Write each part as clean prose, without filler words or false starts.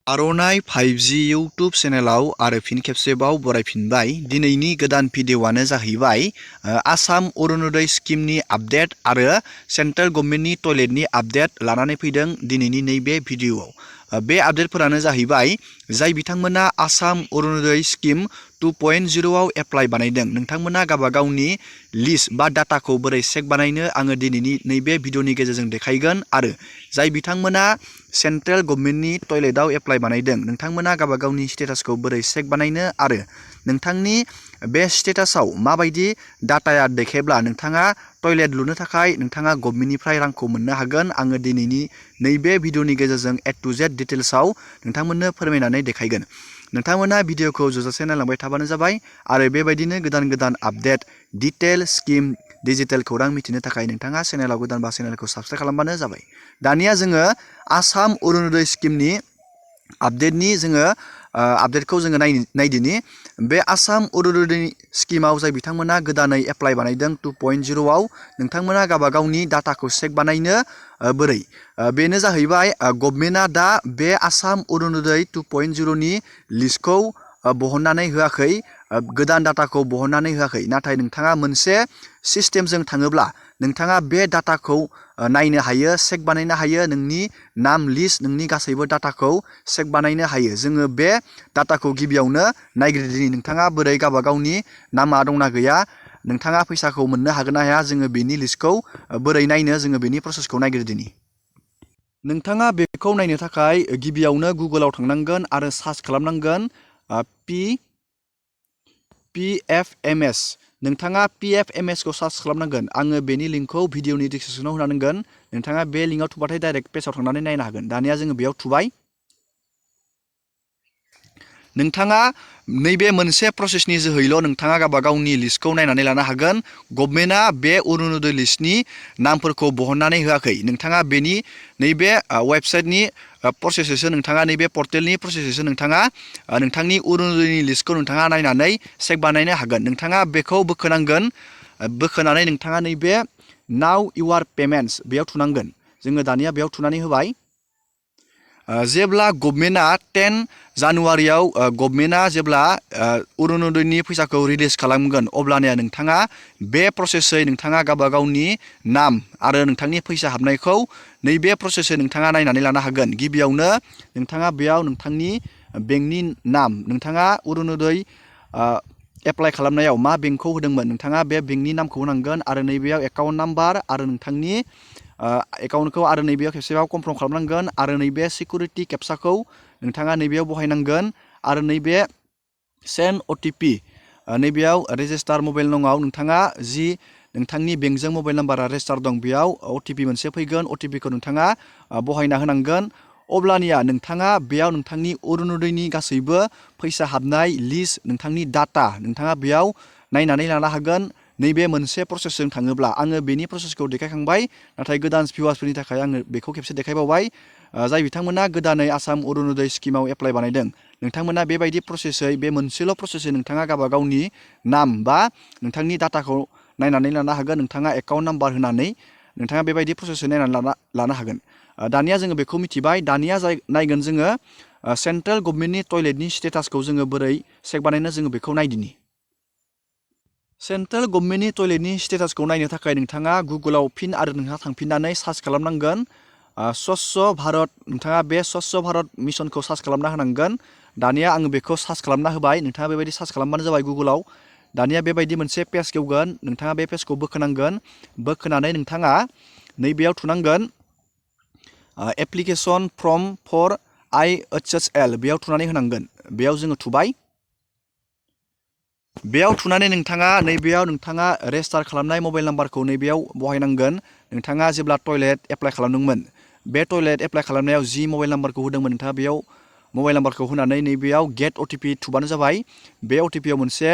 आर'नाइ 5G YouTube चेनेलाव आरो फिन खेबसेबाव बरायफिनबाय। दिनैनि गोदान भिडिअ'आनो जाहैबाय आसाम अरुणोदय स्किमनि आपडेट आरो सेन्ट्रेल गभर्नमेन्टनि टयलेटनि आपडेट लानानै फैदों दिनैनि नैबे भिडिअ'आव। बे आपडेटफोरानो जाहैबाय जाय बिथांमोना आसाम अरुणोदय स्किम 2.0 आव एप्लाइ बानायदों नोंथांमोना गावबा गावनि लिस्ट बा डाटाखौ बोरै चेक बानायनो आङो दिनैनि नैबे भिडिअ'नि गेजेरजों देखायगोन आरो जाय बिथांमोना सेन्ट्रेल गभर्नमेन्टनि टयलेटआव एप्लाइ बानायदों नोंथांमोना गावबा गावनि स्टेटासखौ बोरै चेक बानायनो आरो नोंथांनि बे स्टेटासआव माबायदि डाटाया देखायब्ला नोंथाङा टयलेट लुनो थाखाय नोंथाङा गभर्नमेन्टनिफ्राय रांखौ मोननो हागोन आङो दिनैनि नैबे भिडिअ'नि गेजेरजों A to Z डिटेल्सआव नोंथांमोननो फोरमायनानै देखायगोन। नोंथांमोना भिडिअ'खौ जोजासे नायलांबाय थाबानो जाबाय आरो बेबायदिनो गोदान गोदान आपडेट डिटेल स्किम डिजिटेल खौरां मिथिनो थाखाय नोंथाङा चेनेलाव गोदानबा चेनेलखौ साबस्क्राइब खालामबानो जाबाय। दानिया जोङो आसाम अरुणोदय स्किमनि आपडेटनि आपडेटखौ जोङो नायदिनि। बे आसाम अरुणोदय स्किमाव जाय बिथांमोना गोदानै एप्लाइ बानायदों 2.0 आव नोंथांमोना गावबा गावनि डाटाखौ चेक बानायनो बोरै बेनो जाहैबाय गभर्नमेन्टआ दा बे आसाम अरुणोदय 2.0 नि लिस्टखौ बहननानै होआखै, गोदान डाटाखौ बहननानै होआखै, नाथाय नोंथाङा मोनसे सिस्टेमजों थाङोब्ला नोंथाङा बे डाटाखौ नायनो हायो, चेक बानायनो हायो, नोंनि नाम लिस्ट नोंनि गासैबो डाटाखौ चेक बानायनो हायो। जोङो बे डाटाखौ गिबियावनो नायग्रोदिनि नोंथाङा बोरै गावबा गावनि नामा दंना गैया, नोंथाङा फैसाखौ मोननो हागोन ना हाया, जोङो बेनि लिस्टखौ बोरै नायनो जोङो बेनि प्रसेसखौ नायग्रोदिनि। नोंथाङा बेखौ नायनो थाखाय गिबियावनो गुगोलाव थांनांगोन आरो सार्च खालामनांगोन PFMS। नोंथाङा PFMS खौ सार्च खालामनांगोन। आङो बेनि लिंकखौ भिडिअनि डिसक्रिपसनाव होनांगोन। नोंथाङा बे लिंकआव थुबाथाय डाइरेक्ट पेजाव थांनानै नायनो हागोन। दानिया जोङो बेयाव थुबाय। नोंथाङा नैबे मोनसे प्रसेसनि जोहैल' नोंथाङा गावबा गावनि लिस्टखौ नायनानै लानो हागोन। गभर्नमेन्टआ बे अरुणोदय लिस्टनि नामफोरखौ बहननानै होआखै। नोंथाङा बेनि नैबे वेबसाइटनि प्रसेससो नोंथाङा नैबे पर्टेलनि प्रसेससो नोंथाङा नोंथांनि अरुणोदयनि लिस्टखौ नोंथाङा नायनानै चेक बानायनो हागोन। नोंथाङा बेखौ बोखोनांगोन। बोखोनानै नोंथाङा नैबे नाउ इउआर पेमेन्ट्स बेयाव थुनांगोन। जोङो दानिया बेयाव थुनानै होबाय। जेब्ला गभर्नमेन्टआ 10 जानुवारियाव गभर्नमेन्टआ जेब्ला अरुणोदयनि फैसाखौ रिलिज खालामगोन अब्लानिया नोंथाङा बे प्रसेसै नोंथाङा गावबा गावनि नाम आरो नोंथांनि फैसा हाबनायखौ नैबे प्रसेसै नोंथाङा नायनानै लानो हागोन। गिबियावनो नोंथाङा बेयाव नोंथांनि बेंकनि नाम, नोंथाङा अरुणोदय एप्लाइ खालामनायाव मा बेंकखौ होदोंमोन नोंथाङा बे बेंकनि नामखौ होनांगोन आरो नैबेयाव एकाउन्ट नाम्बार आरो नोंथांनि एकाउन्टखौ आरो नैबेयाव खेबसेबाव कनफार्म खालामनांगोन आरो नैबे सिकिउरिटि केपसाखौ नोंथाङा नैबेयाव बहायनांगोन आरो नैबे सेन्ड OTP नैबेयाव रेजिस्टार मबाइल नंआव नोंथाङा जि नोंथांनि बेंकजों मबाइल नाम्बारा रेजिस्टार दं बेयाव OTP मोनसे फैगोन। OTP खौ नोंथाङा बहायना होनांगोन। अब्लानिया नोंथाङा बेयाव नोंथांनि अरुणोदयनि गासैबो फैसा हाबनाय लिस्ट नोंथांनि डाटा नोंथाङा बेयाव नायनानै लानो हागोन। नैबे मोनसे प्रसेसजों थाङोब्ला आङो बेनि प्रसेसखौ देखायखांबाय, नाथाय गोदान भिउवार्सफोरनि थाखाय आङो बेखौ खेबसे देखायबावबाय। जाय बिथांमोना गोदानै आसाम अरुणोदय स्किमाव एप्लाइ बानायदों नोंथांमोना बेबायदि प्रसेसै बे मोनसेल' प्रसेसै नोंथाङा गावबा गावनि नाम बा नोंथांनि डाटाखौ नायनानै लानो हागोन। नोंथाङा एकाउन्ट नाम्बार होनानै नोंथाङा बेबायदि प्रसेसै नायनानै लानो हागोन। दानिया जोङो बेखौ मिथिबाय। दानिया नायगोन जोङो सेन्ट्रेल गभर्नमेन्टनि टयलेटनि स्टेटासखौ जोङो बोरै चेक बानायनो जोङो बेखौ नायदिनि। सेन्ट्रेल गभर्नमेन्टनि टयलेटनि स्टेटासखौ नायनो थाखाय नोंथाङा गुगोलाव फिन आरो नोंथाङा थांफिननानै सार्च खालामनांगोन। स्वच्छ भारत, नोंथाङा बे स्वच्छ भारत मिशनखौ सार्च खालामना होनांगोन। दानिया आङो बेखौ सार्च खालामना होबाय। नोंथाङा बेबायदि सार्च खालामबानो जाबाय गुगोलाव। दानिया बेबायदि मोनसे पेज गेवगोन। नोंथाङा बे पेजखौ बोखोनांगोन। बोखोनानै नोंथाङा नैबेयाव थुनांगोन एप्लिकेसन फर्म फर IHSL बेयाव थुनानै होनांगोन। बेयाव जोङो थुबाय। बेयाव थुनानै नोंथाङा नैबेयाव नोंथाङा रेजिस्टार खालामनाय मबाइल नाम्बारखौ नैबेयाव बहायनांगोन। नोंथाङा जेब्ला टयलेट एप्लाइ खालामदोंमोन बे टयलेट एप्लाइ खालामनायाव जि मबाइल नाम्बारखौ होदोंमोन नोंथाङा बेयाव मबाइल नाम्बारखौ होनानै नैबेयाव गेट OTP थुबानो जाबाय। बे OTPआव मोनसे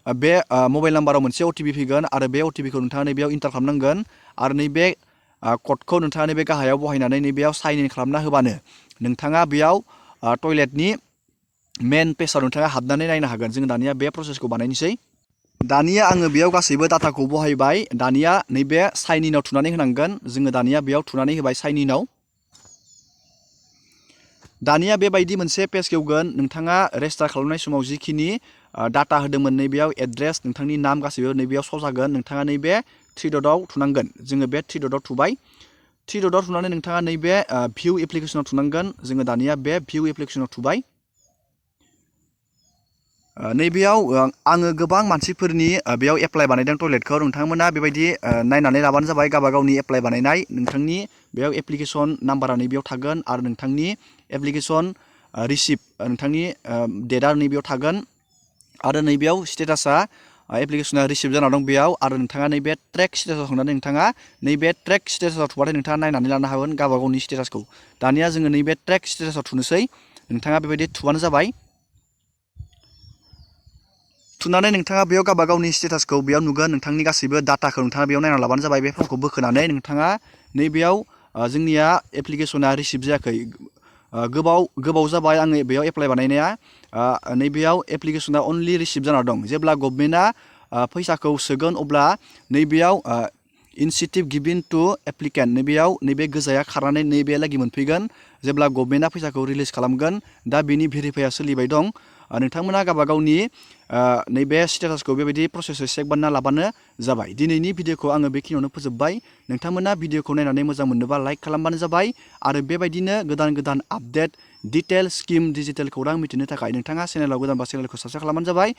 बे मबाइल नाम्बाराव मोनसे OTP फैगोन आरो बे OTPखौ नोंथाङा नैबेयाव इन्टार खालामनांगोन आरो नैबे क'डखौ नोंथाङा नैबे गाहायाव बहायनानै नैबेयाव साइन इन खालामना होबानो नोंथाङा बेयाव टयलेटनि मेन पेजाव नोंथाङा हाबनानै नायनो हागोन। जों दानिया बे प्रसेसखौ बानायनोसै। दानिया आङो बेयाव गासैबो डाटाखौ बहायबाय। दानिया नैबे साइन इनआव थुनानै होनांगोन। जोङो दानिया बेयाव थुनानै होबाय साइन इनआव। दानिया बेबायदि मोनसे पेज खेवगोन नोंथाङा रेजिस्टार खालामनाय समाव जिखिनि डाटा होदोंमोन नैबेयाव एड्रेस नोंथांनि नाम गासैबो नैबेयाव श' जागोन नोंथाङा नैबे 3 डटआव थुनांगोन जोङो बे 3 डटआव थुबाय 3 डटआव थुनानै नोंथाङा नैबे भिउ एप्लिकेसनाव थुनांगोन जोङो दानिया बे भिउ एप्लिकेसनाव थुबाय नैबेयाव आङो गोबां मानसिफोरनि बेयाव एप्लाइ बानायदों टयलेटखौ नोंथांमोना बेबायदि नायनानै लाबानो जाबाय गावबा गावनि एप्लाइ बानायनाय नोंथांनि बेयाव एप्लिकेसन नाम्बारा नैबेयाव थागोन आरो नोंथांनि एप्लिकेसन रिसिप्ट नोंथांनि डेटआ नैबेयाव थागोन आरो नैबेयाव स्टेटासा एप्लिकेसना रिसिप्ट जाना दं बेयाव आरो नोंथाङा नैबे ट्रेक स्टेटासाव थांनानै नोंथाङा नैबे ट्रेक स्टेटासाव थुबाथाय नोंथाङा नायनानै लानो हागोन गावबा गावनि स्टेटासखौ दानिया जोङो नैबे ट्रेक स्टेटासाव थुनोसै नोंथाङा बेबायदि थुबानो जाबाय थुनानै नोंथाङा बेयाव गावबा गावनि स्टेटासखौ बेयाव नुगोन नोंथांनि गासैबो डाटाखौ नोंथाङा बेयाव नायना लाबानो जाबाय बे फर्मखौ बोखोनानै नोंथाङा नैबेयाव जोंनिया एप्लिकेसना रिसिप्ट जायाखै गोबाव जाबाय आङो बेयाव एप्लाइ बानायनाया नैबेयाव एप्लिकेसना अनलि रिसिप्ट जाना दं जेब्ला गभर्नमेन्टआ फैसाखौ सोगोन अब्ला नैबेयाव इनसेन्टिभ गिभिन टु एप्लिकेन्ट नैबेयाव नैबे गोजाया खारनानै नैबे लागै मोनफैगोन जेब्ला गभर्नमेन्टआ फैसाखौ रिलिज खालामगोन दा बेनि भेरिफाइआ सोलिबाय दं नोंथांमोना गावबा गावनि नैबे स्टेटासखौ बेबायदि प्रसेसै चेक बानायना लाबानो जाबाय दिनैनि भिडिअखौ आङो बेखिनियावनो फोजोबबाय नोंथांमोना भिडिअखौ नायनानै मोजां मोनोबा लाइक खालामबानो जाबाय आरो बेबायदिनो गोदान गोदान आपडेट डिटेल स्किम डिजिटेल खौरां मिथिनो थाखाय नोंथाङा चेनेलाव गोदानबा चेनेलखौ साबस्क्राइब खालामबानो जाबाय